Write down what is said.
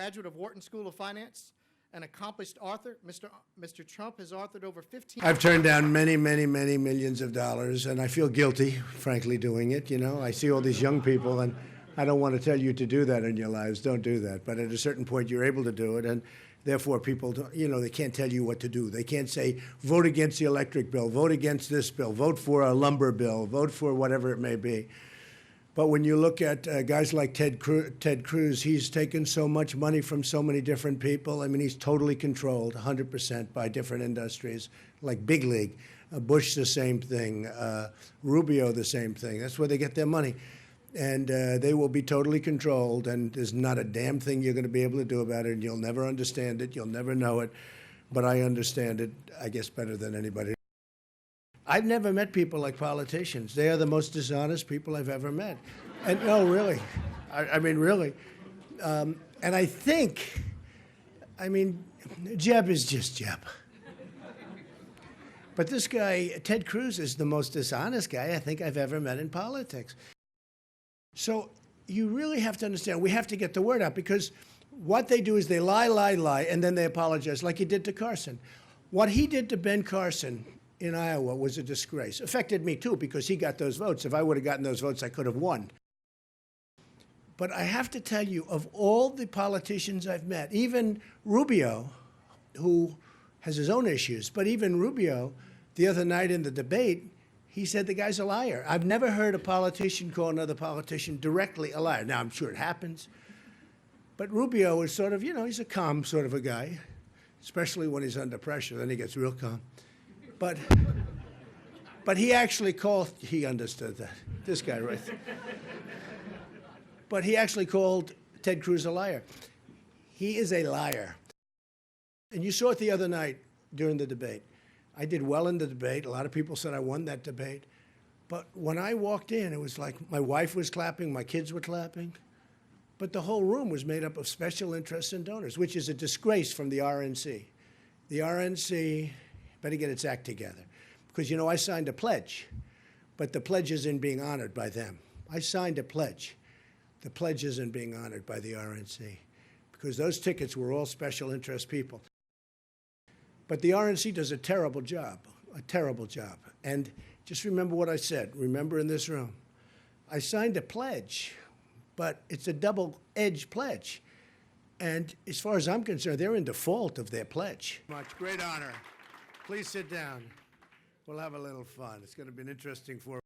graduate of Wharton School of Finance, an accomplished author. Mr. Trump has authored over 15... I've turned down many, many, many millions of dollars, and I feel guilty, frankly, doing it. You know, I see all these young people, and I don't want to tell you to do that in your lives. Don't do that. But at a certain point, you're able to do it, and therefore people, you know, they can't tell you what to do. They can't say, vote against the electric bill, vote against this bill, vote for a lumber bill, vote for whatever it may be. But when you look at guys like Ted Cruz, he's taken so much money from so many different people. I mean, he's totally controlled 100% by different industries, like Big League. Bush, the same thing. Rubio, the same thing. That's where they get their money. And they will be totally controlled, and there's not a damn thing you're going to be able to do about it, and you'll never understand it. You'll never know it. But I understand it, I guess, better than anybody. I've never met people like politicians. They are the most dishonest people I've ever met. And no, really. I mean, really. And I think, I mean, Jeb is just Jeb. But this guy, Ted Cruz, is the most dishonest guy I think I've ever met in politics. So you really have to understand, we have to get the word out, because what they do is they lie, and then they apologize, like he did to Carson. What he did to Ben Carson in Iowa was a disgrace. Affected me too, because he got those votes. If I would have gotten those votes, I could have won. But I have to tell you, of all the politicians I've met, even Rubio, who has his own issues, but even Rubio, the other night in the debate, he said the guy's a liar. I've never heard a politician call another politician directly a liar. Now, I'm sure it happens. But Rubio is sort of, you know, he's a calm sort of a guy, especially when he's under pressure. Then he gets real calm. But he actually called, he understood that, this guy right there. But he actually called Ted Cruz a liar. He is a liar. And you saw it the other night during the debate. I did well in the debate. A lot of people said I won that debate. But when I walked in, it was like my wife was clapping, my kids were clapping. But the whole room was made up of special interests and donors, which is a disgrace from the RNC. The RNC better get its act together. Because, you know, I signed a pledge, but the pledge isn't being honored by them. I signed a pledge. The pledge isn't being honored by the RNC, because those tickets were all special interest people. But the RNC does a terrible job, a terrible job. And just remember what I said. Remember in this room. I signed a pledge, but it's a double-edged pledge. And as far as I'm concerned, they're in default of their pledge. Great honor. Please sit down. We'll have a little fun. It's going to be an interesting 4